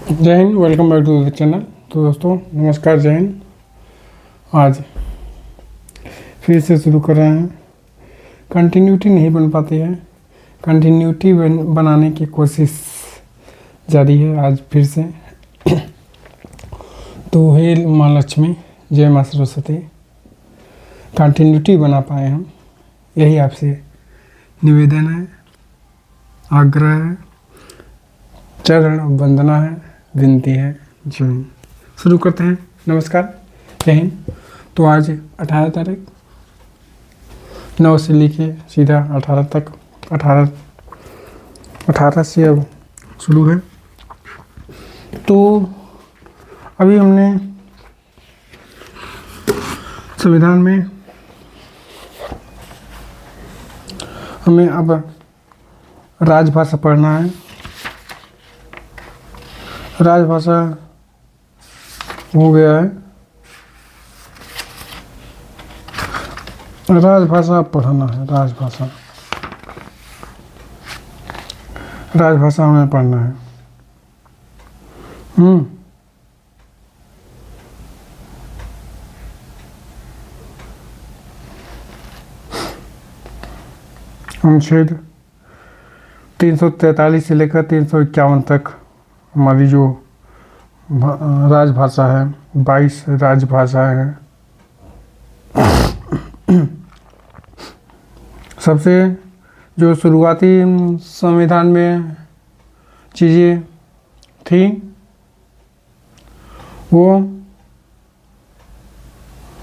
जय हिंद। Welcome back to the channel. तो दोस्तों नमस्कार, जय हिंद। आज फिर से शुरू कर रहे हैं। कंटिन्यूटी नहीं बन पाती है, कंटिन्यूटी बनाने की कोशिश जारी है आज फिर से। तो हे माँ लक्ष्मी, जय माँ सरस्वती, कंटिन्यूटी बना पाए हम, यही आपसे निवेदन है, आग्रह है, चरण वंदना है, विनती है। जय हिंद। शुरू करते हैं। नमस्कार, जय हिंद। तो आज 18 तारीख 9 से लेके सीधा 18 तक, 18 से अब शुरू है। तो अभी हमने संविधान में हमें अब राजभाषा पढ़ना है। राजभाषा हो गया है, राजभाषा पढ़ना है। राजभाषा हमें पढ़ना है। अनुच्छेद 343 से लेकर 351 तक हमारी जो राजभाषा है, 22 राजभाषाएं हैं। सबसे जो शुरुआती संविधान में चीज़ें थी वो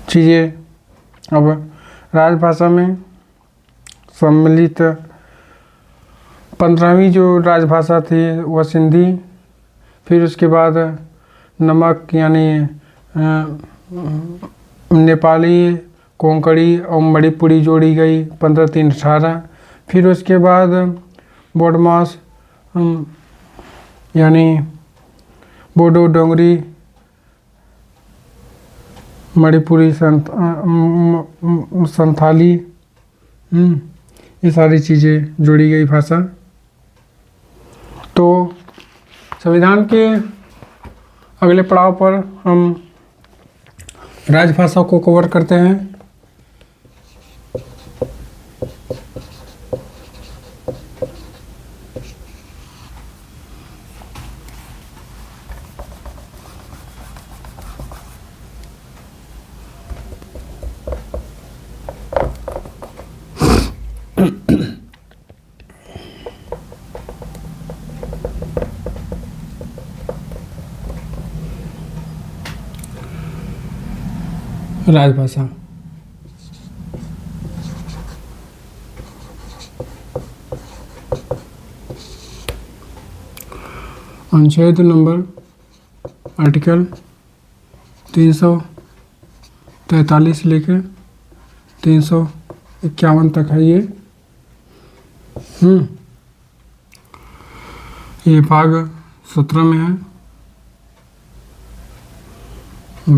चीज़ें अब राजभाषा में सम्मिलित 15वीं जो राजभाषा थी वह सिंधी, फिर उसके बाद नमक यानी नेपाली, कोंकणी और मणिपुरी जोड़ी गई 15-3-18। फिर उसके बाद बोडमास यानी बोडो, डोंगरी, मणिपुरी, संथाली, ये सारी चीज़ें जोड़ी गई भाषा। तो संविधान के अगले पड़ाव पर हम राजभाषा को कवर करते हैं। राजभाषा अनुच्छेद नंबर आर्टिकल 343 से लेकर 351 तक है। ये भाग 17 में है।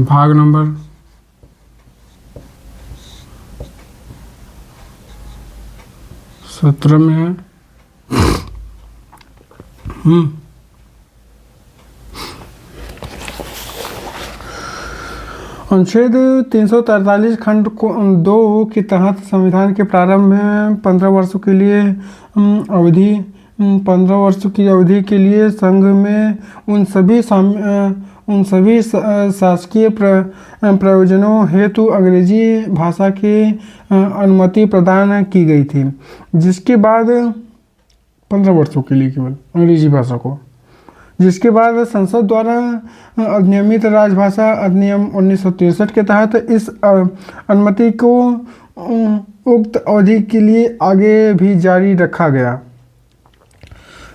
भाग नंबर 17 में है। अनुच्छेद 343 खंड 2 के तहत संविधान के प्रारंभ में 15 वर्षों के लिए अवधि 15 वर्षों की अवधि के लिए संघ में उन सभी शासकीय प्रयोजनों हेतु अंग्रेजी भाषा की अनुमति प्रदान की गई थी, जिसके बाद 15 वर्षों के लिए केवल अंग्रेजी भाषा को, जिसके बाद संसद द्वारा अधिनियमित राजभाषा अधिनियम 1963 के तहत इस अनुमति को उक्त अवधि के लिए आगे भी जारी रखा गया।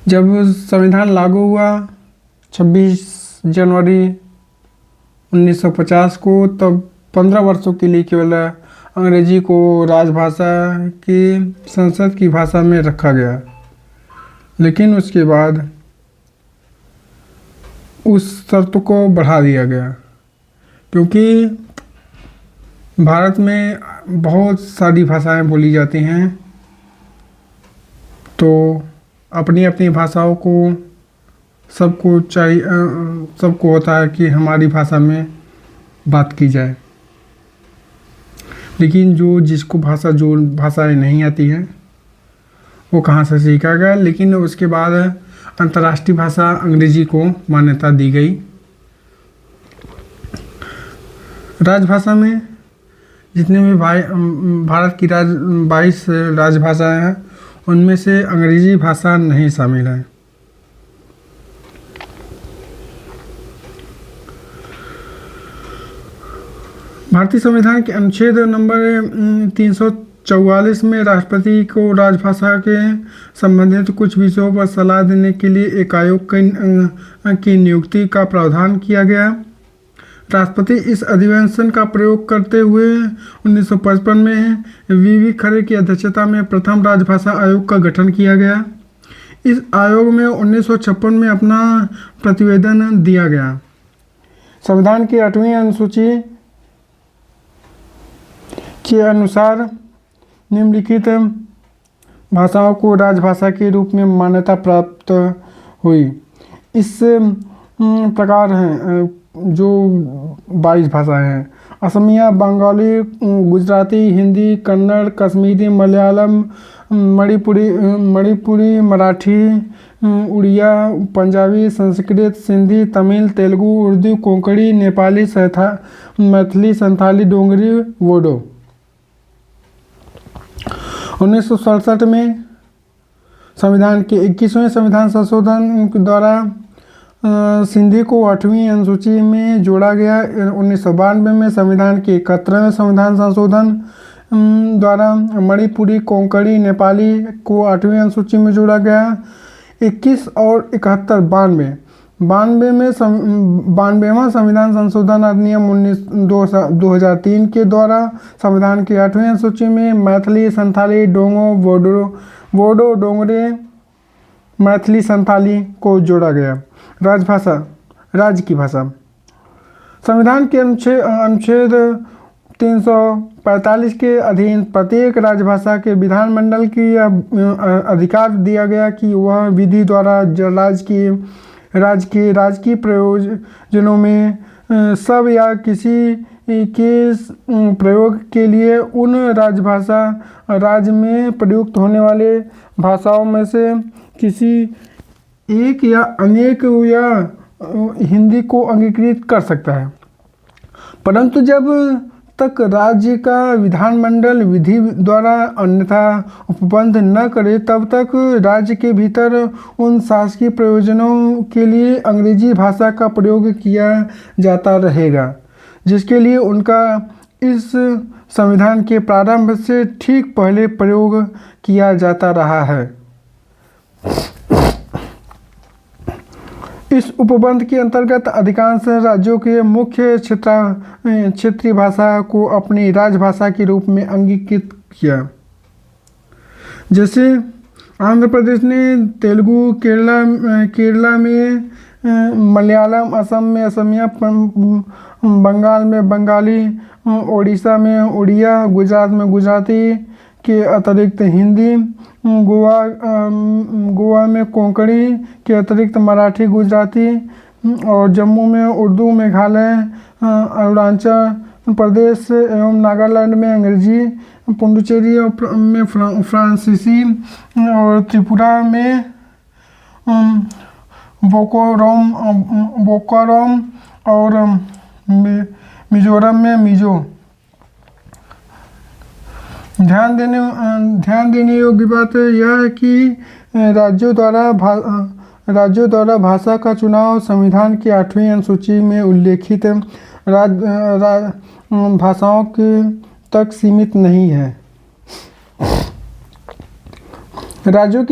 जब संविधान लागू हुआ 26 जनवरी 1950 को, तब 15 वर्षों के लिए केवल अंग्रेजी को राजभाषा की संसद की भाषा में रखा गया। लेकिन उसके बाद उस शर्त को बढ़ा दिया गया, क्योंकि भारत में बहुत सारी भाषाएं बोली जाती हैं, तो अपनी अपनी भाषाओं को सबको चाहिए, सबको होता है कि हमारी भाषा में बात की जाए, लेकिन जिसको जो भाषाएं नहीं आती हैं वो कहाँ से सीखा गया। लेकिन उसके बाद अंतर्राष्ट्रीय भाषा अंग्रेजी को मान्यता दी गई। राजभाषा में जितने भी भारत की 22 राजभाषाएं हैं उनमें से अंग्रेजी भाषा नहीं शामिल है। भारतीय संविधान के अनुच्छेद नंबर 344 में राष्ट्रपति को राजभाषा के संबंधित कुछ विषयों पर सलाह देने के लिए एक आयोग की नियुक्ति का प्रावधान किया गया। राष्ट्रपति इस अधिवेशन का प्रयोग करते हुए 1955 में वीवी खरे की अध्यक्षता में प्रथम राजभाषा आयोग का गठन किया गया। इस आयोग में 1956 में अपना प्रतिवेदन दिया गया। संविधान की 8वीं अनुसूची के अनुसार निम्नलिखित भाषाओं को राजभाषा के रूप में मान्यता प्राप्त हुई। इस प्रकार हैं जो 22 भाषाएं हैं: असमिया, बंगाली, गुजराती, हिंदी, कन्नड़, कश्मीरी, मलयालम, मणिपुरी, मराठी, उड़िया, पंजाबी, संस्कृत, सिंधी, तमिल, तेलुगु, उर्दू, कोंकणी, नेपाली, मैथिली, संथाली, डोगरी, बोडो। 1967 में संविधान के 21वें संविधान संशोधन द्वारा सिंधी को 8वीं अनुसूची में जोड़ा गया। 1992 में संविधान के 71वें संविधान संशोधन द्वारा मणिपुरी, कोंकणी, नेपाली को 8वीं अनुसूची में जोड़ा गया। 21 और 71 92वां संविधान संशोधन अधिनियम 2003 के द्वारा संविधान की 8वीं अनुसूची में मैथिली, संथाली, बोडो, डोगरे, मैथिली, संथाली को जोड़ा गया। राजभाषा, राज्य की भाषा। संविधान के अनुच्छेद 345 के अधीन प्रत्येक राजभाषा के विधानमंडल की अधिकार दिया गया कि वह विधि द्वारा राजकीय प्रयोजनों में सब या किसी के प्रयोग के लिए उन राज्य में प्रयुक्त होने वाले भाषाओं में से किसी एक या अनेक या हिंदी को अंगीकृत कर सकता है। परंतु जब तक राज्य का विधानमंडल विधि द्वारा अन्यथा उपबंध न करे तब तक राज्य के भीतर उन शासकीय प्रयोजनों के लिए अंग्रेजी भाषा का प्रयोग किया जाता रहेगा, जिसके लिए उनका इस संविधान के प्रारंभ से ठीक पहले प्रयोग किया जाता रहा है। इस उपबंध के अंतर्गत अधिकांश राज्यों के मुख्य क्षेत्रीय भाषा को अपनी राजभाषा के रूप में अंगीकृत किया। जैसे आंध्र प्रदेश ने तेलुगु, केरला में मलयालम, असम में असमिया, बंगाल में बंगाली, ओडिशा में उड़िया, गुजरात में गुजराती के अतिरिक्त हिंदी, गोवा में कोंकणी के अतिरिक्त मराठी, गुजराती और जम्मू में उर्दू, मेघालय, अरुणाचल प्रदेश एवं नागालैंड में अंग्रेजी, पुडुचेरी में फ्रांसीसी और त्रिपुरा में बोकारोम और मिजोरम में मिजो। ध्यान देने योग्य बात यह है कि राज्यों द्वारा भाषा का चुनाव संविधान की 8वीं अनुसूची में उल्लेखित भाषाओं तक सीमित नहीं है। राज्यों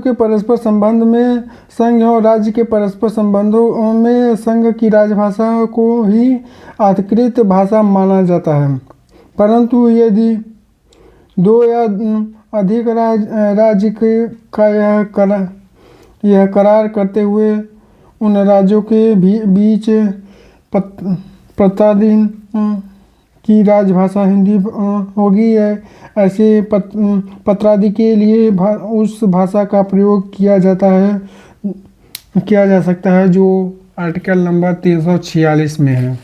के परस्पर संबंध में संघ और राज्य के परस्पर संबंधों में संघ की राजभाषा को ही अधिकृत भाषा माना जाता है। परंतु यदि दो या अधिक राज्य का यह करार करते हुए उन राज्यों के बीच प्रताधीन की राजभाषा हिंदी होगी, ऐसे पत्रादि के लिए उस भाषा का प्रयोग किया जाता है किया जा सकता है, जो आर्टिकल नंबर 346 में है।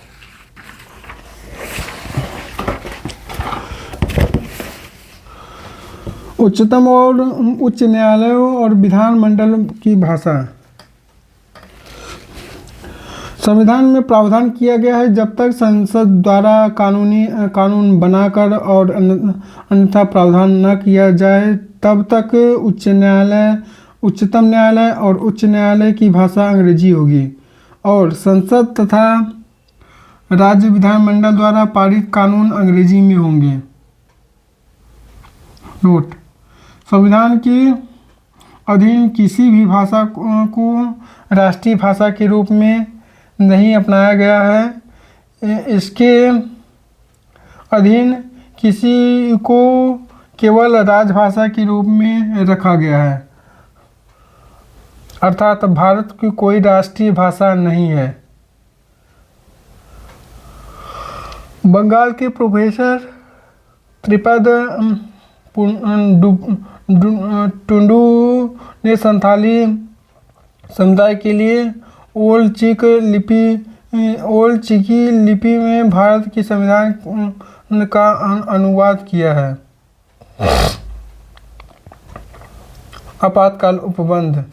उच्चतम और उच्च न्यायालयों और विधानमंडल की भाषा। संविधान में प्रावधान किया गया है, जब तक संसद द्वारा कानून बनाकर और अन्यथा प्रावधान न किया जाए तब तक उच्चतम न्यायालय और उच्च न्यायालय की भाषा अंग्रेजी होगी और संसद तथा राज्य विधानमंडल द्वारा पारित कानून अंग्रेजी में होंगे। नोट: संविधान के अधीन किसी भी भाषा को राष्ट्रीय भाषा के रूप में नहीं अपनाया गया है। इसके अधीन किसी को केवल राजभाषा के रूप में रखा गया है, अर्थात भारत की कोई राष्ट्रीय भाषा नहीं है। बंगाल के प्रोफेसर त्रिपद टुंडू ने संथाली समुदाय के लिए ओल्ड चिकी लिपि में भारत के संविधान का अनुवाद किया है। आपातकाल उपबंध।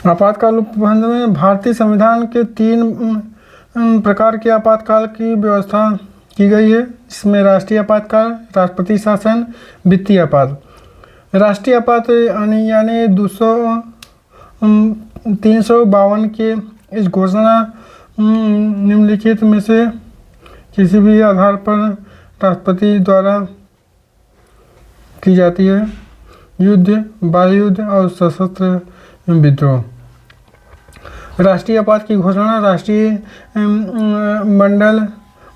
आपातकाल उपबंध में भारतीय संविधान के 3 प्रकार के आपातकाल की व्यवस्था की गई है। इसमें राष्ट्रीय आपातकाल, राष्ट्रपति शासन, वित्तीय आपात। राष्ट्रीय आपात यानी 352 के इस घोषणा निम्नलिखित में से किसी भी आधार पर राष्ट्रपति द्वारा की जाती है: युद्ध, बाह्य और सशस्त्र विद्रोह। राष्ट्रीय आपात की घोषणा राष्ट्रीय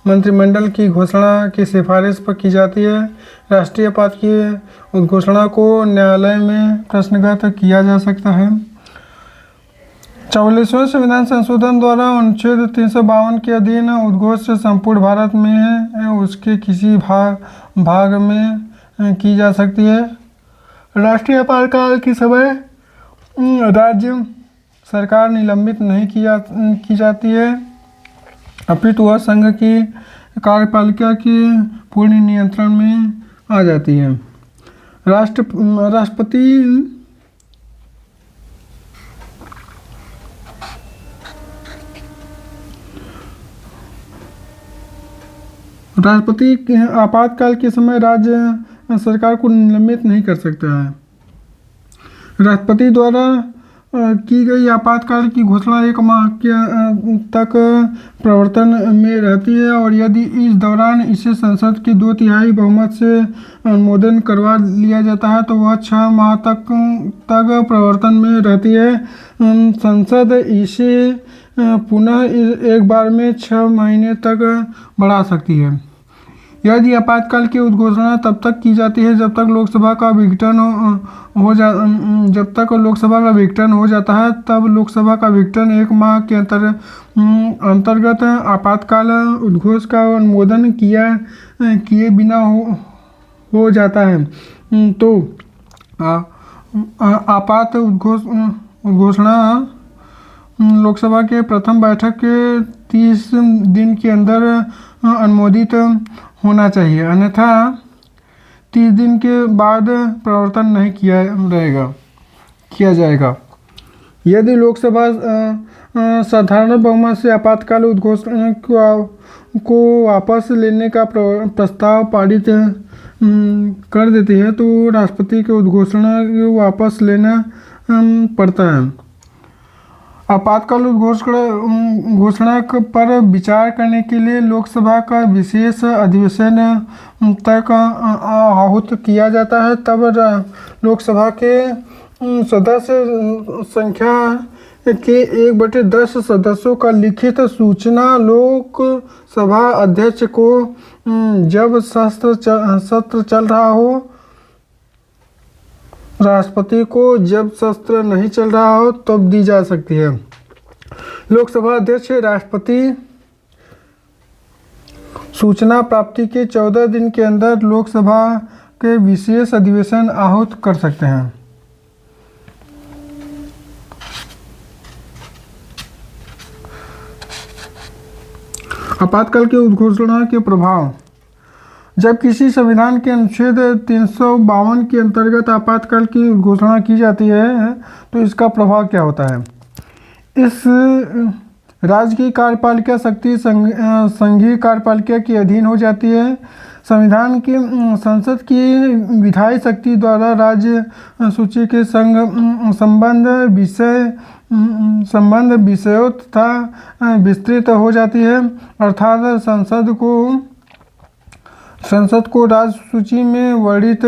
मंत्रिमंडल की घोषणा की सिफारिश पर की जाती है। राष्ट्रीय आपात की उद्घोषणा को न्यायालय में प्रश्नगत किया जा सकता है। 44वें संविधान संशोधन द्वारा अनुच्छेद 352 के अधीन उद्घोष संपूर्ण भारत में उसके किसी भाग में की जा सकती है। राष्ट्रीय आपातकाल के समय राज्य सरकार निलंबित नहीं की जाती है, अपितु वह संघ की कार्यपालिका के पूर्ण नियंत्रण में आ जाती है। राष्ट्रपति आपातकाल के समय राज्य सरकार को निलंबित नहीं कर सकता है। राष्ट्रपति द्वारा की गई आपातकाल की घोषणा 1 माह तक प्रवर्तन में रहती है और यदि इस दौरान इसे संसद के 2/3 बहुमत से अनुमोदन करवा लिया जाता है तो वह 6 माह तक प्रवर्तन में रहती है। संसद इसे पुनः एक बार में 6 महीने तक बढ़ा सकती है। यदि आपातकाल की उद्घोषणा तब तक की जाती है जब तक लोकसभा का विघटन हो जाता है। तब लोकसभा का विघटन 1 माह के अंतर्गत आपातकाल उद्घोष का अनुमोदन किए बिना हो जाता है। तो आपात उद्घोषणा लोकसभा के प्रथम बैठक के 30 दिन के अंदर अनुमोदित होना चाहिए, अन्यथा 30 दिन के बाद प्रवर्तन नहीं किया जाएगा। यदि लोकसभा साधारण बहुमत से आपातकाल उद्घोषणा को वापस लेने का प्रस्ताव पारित कर देती है तो राष्ट्रपति को उद्घोषणा को वापस लेना पड़ता है। आपातकाल घोषणा पर विचार करने के लिए लोकसभा का विशेष अधिवेशन तक आहूत किया जाता है। तब लोकसभा के सदस्य संख्या के 1/10 सदस्यों का लिखित सूचना लोकसभा अध्यक्ष को जब सत्र चल रहा हो राष्ट्रपति को जब शस्त्र नहीं चल रहा हो तब दी जा सकती है। लोकसभा अध्यक्ष राष्ट्रपति सूचना प्राप्ति के 14 दिन के अंदर लोकसभा के विशेष अधिवेशन आहूत कर सकते हैं। आपातकाल की उद्घोषणा के प्रभाव। जब किसी संविधान के अनुच्छेद 352 के अंतर्गत आपातकाल की घोषणा की जाती है तो इसका प्रभाव क्या होता है। इस राज्य की कार्यपालिका शक्ति संघीय कार्यपालिका के अधीन हो जाती है। संविधान की संसद की विधायी शक्ति द्वारा राज्य सूची के संबंध विषयों तथा विस्तृत हो जाती है। अर्थात संसद को राज्य सूची में वर्णित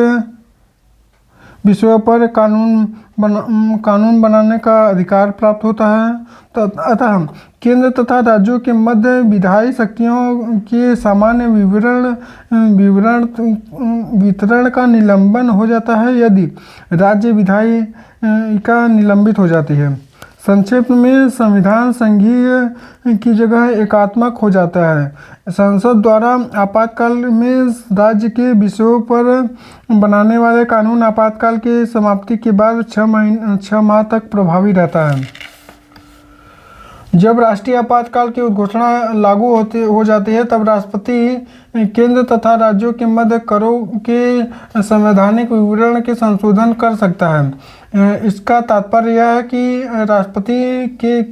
विषयों पर कानून बनाने का अधिकार प्राप्त होता है। अतः केंद्र तथा राज्यों के मध्य विधायी शक्तियों के सामान्य वितरण का निलंबन हो जाता है यदि राज्य विधायी का निलंबित हो जाती है। संक्षेप में संविधान संघीय की जगह एकात्मक हो जाता है। संसद द्वारा आपातकाल में राज्य के विषयों पर बनाने वाले कानून आपातकाल के समाप्ति के बाद 6 माह तक प्रभावी रहता है। जब राष्ट्रीय आपातकाल की घोषणा लागू हो जाती है तब राष्ट्रपति केंद्र तथा राज्यों के मध्य करों के संवैधानिक विवरण के संशोधन कर सकता है। इसका तात्पर्य यह है कि राष्ट्रपति के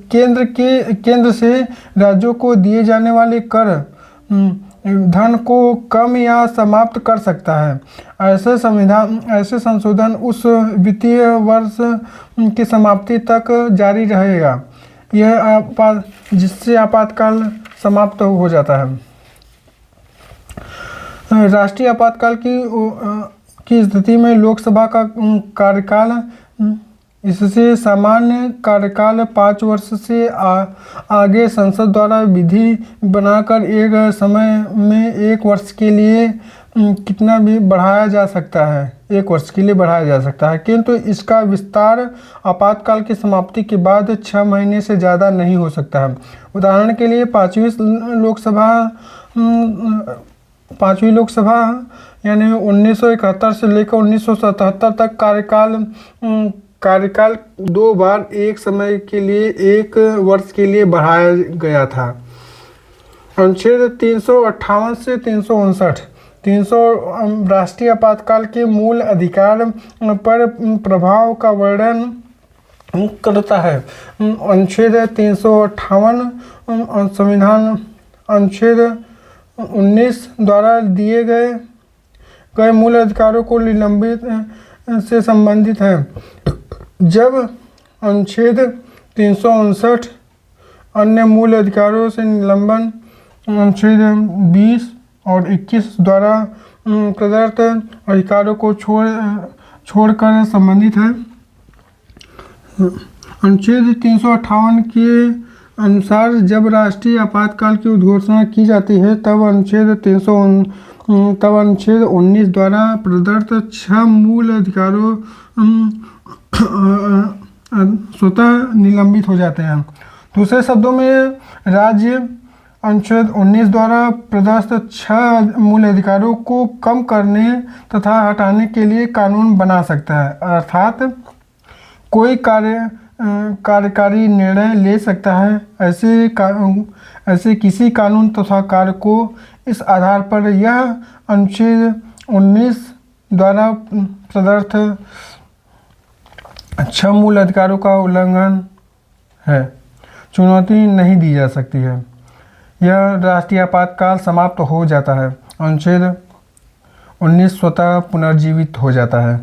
केंद्र से राज्यों को दिए जाने वाले कर धन को कम या समाप्त कर सकता है। ऐसे संशोधन उस वित्तीय वर्ष की समाप्ति तक जारी रहेगा जिससे आपातकाल समाप्त हो जाता है। राष्ट्रीय आपातकाल की स्थिति में लोकसभा का कार्यकाल इससे सामान्य कार्यकाल 5 वर्ष से आगे संसद द्वारा विधि बनाकर एक समय में 1 वर्ष के लिए कितना भी बढ़ाया जा सकता है 1 वर्ष के लिए बढ़ाया जा सकता है, किंतु इसका विस्तार आपातकाल की समाप्ति के बाद 6 महीने से ज़्यादा नहीं हो सकता है। उदाहरण के लिए 5वीं लोकसभा यानी 1971 से लेकर 1977 तक कार्यकाल 2 बार एक समय के लिए 1 वर्ष के लिए बढ़ाया गया था। अनुच्छेद 358 से 359 राष्ट्रीय आपातकाल के मूल अधिकार पर प्रभाव का वर्णन करता है। अनुच्छेद 358 संविधान अनुच्छेद 19 द्वारा दिए गए मूल अधिकारों को निलंबित से संबंधित है। जब अनुच्छेद 359 अन्य मूल अधिकारों से निलंबन अनुच्छेद 20 और 21 द्वारा प्रदत्त अधिकारों को छोड़कर संबंधित है। अनुच्छेद 358 के अनुसार जब राष्ट्रीय आपातकाल की घोषणा की जाती है तब अनुच्छेद 19 द्वारा प्रदत्त 6 मूल अधिकारों स्वतः निलंबित हो जाते हैं। दूसरे शब्दों में राज्य अनुच्छेद 19 द्वारा प्रदत्त 6 मूल अधिकारों को कम करने तथा हटाने के लिए कानून बना सकता है। अर्थात कोई कार्यकारी निर्णय ले सकता है। ऐसे किसी कानून तथा कार्य को इस आधार पर यह अनुच्छेद 19 द्वारा प्रदत्त 6 मूल अधिकारों का उल्लंघन है, चुनौती नहीं दी जा सकती है। यह राष्ट्रीय आपातकाल समाप्त हो जाता है। अनुच्छेद 19 स्वतः पुनर्जीवित हो जाता है।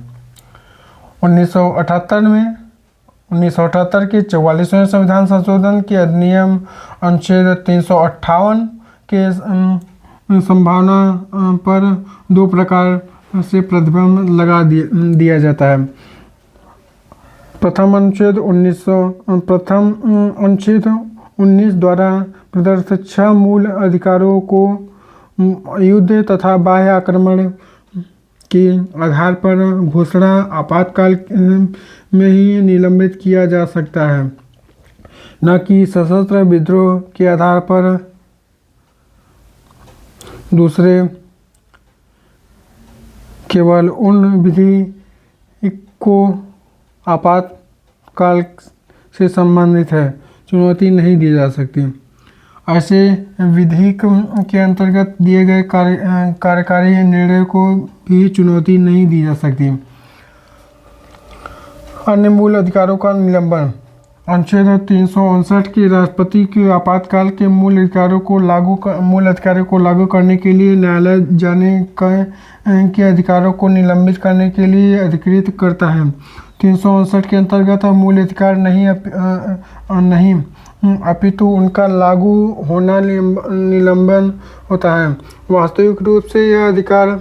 1978 के 44वें संविधान संशोधन के अधिनियम अनुच्छेद 358 के संभावना पर 2 प्रकार से प्रतिबंध लगा दिया जाता है। प्रथम अनुच्छेद 19 द्वारा प्रदत्त 6 मूल अधिकारों को युद्ध तथा बाह्य आक्रमण के आधार पर घोषणा आपातकाल में ही निलंबित किया जा सकता है, न कि सशस्त्र विद्रोह के आधार पर। दूसरे, केवल उन विधि को आपातकाल से संबंधित है चुनौती नहीं दी जा सकती। ऐसे विधि के अंतर्गत दिए गए कार्यकारी निर्णय को भी चुनौती नहीं दी जा सकती। अन्य मूल अधिकारों का निलंबन। अनुच्छेद 359 की राष्ट्रपति के आपातकाल के मूल अधिकारों को लागू करने के लिए न्यायालय जाने के अधिकारों को निलंबित करने के लिए अधिकृत करता है। 359 के अंतर्गत मूल अधिकार नहीं अपितु उनका लागू होना निलंबन होता है। वास्तविक रूप से यह अधिकार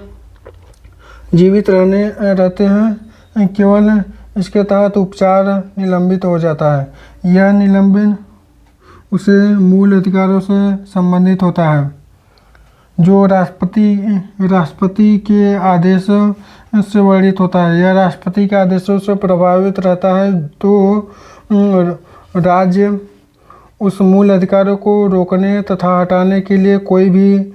जीवित रहते हैं, केवल इसके तहत उपचार निलंबित हो जाता है। यह निलंबन उसे मूल अधिकारों से संबंधित होता है जो राष्ट्रपति के आदेश से वर्णित होता है। यह राष्ट्रपति के आदेशों से प्रभावित रहता है तो राज्य उस मूल अधिकारों को रोकने तथा हटाने के लिए कोई भी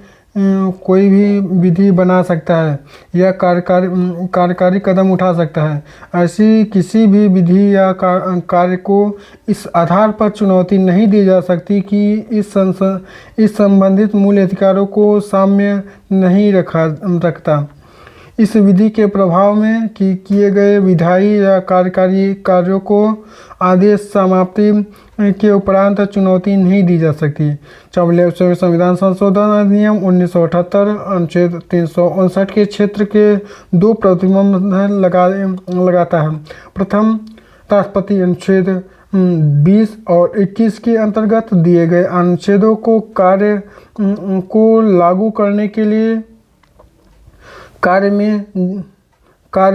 विधि बना सकता है या कार्यकारी कदम उठा सकता है। ऐसी किसी भी विधि या कार्य को इस आधार पर चुनौती नहीं दी जा सकती कि इस संबंधित मूल अधिकारों को साम्य नहीं रखता। इस विधि के प्रभाव में किए गए विधायी या कार्यकारी कार्यों को आदेश समाप्ति के उपरांत चुनौती नहीं दी जा सकती। 44वें संविधान संशोधन अधिनियम 1978 अनुच्छेद 359 के क्षेत्र के दो प्रतिबंध लगाता है। प्रथम, राष्ट्रपति अनुच्छेद 20 और 21 के अंतर्गत दिए गए अनुच्छेदों को कार्य को लागू करने के लिए कार्य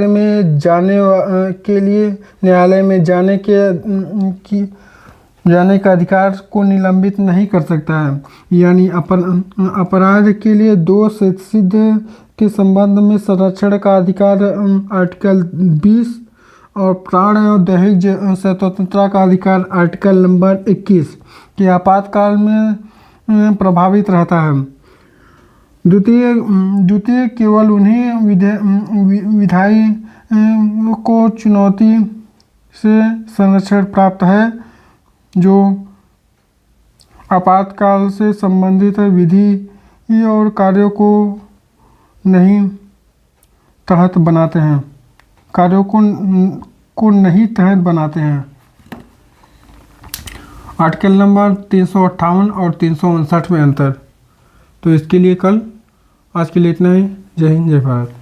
में जाने के लिए न्यायालय में जाने का अधिकार को निलंबित नहीं कर सकता है। यानी अपराध के लिए दोष सिद्ध के संबंध में संरक्षण का अधिकार आर्टिकल 20 और प्राण और दैहिक स्वतंत्रता का अधिकार आर्टिकल नंबर 21 के आपातकाल में प्रभावित रहता है। द्वितीय केवल उन्हीं विधायी को चुनौती से संरक्षण प्राप्त है जो आपातकाल से संबंधित विधि और कार्यों को नहीं तहत बनाते हैं आर्टिकल नंबर 358 और 359 में अंतर। तो इसके लिए आज के लिए इतना ही। जय हिंद, जय भारत।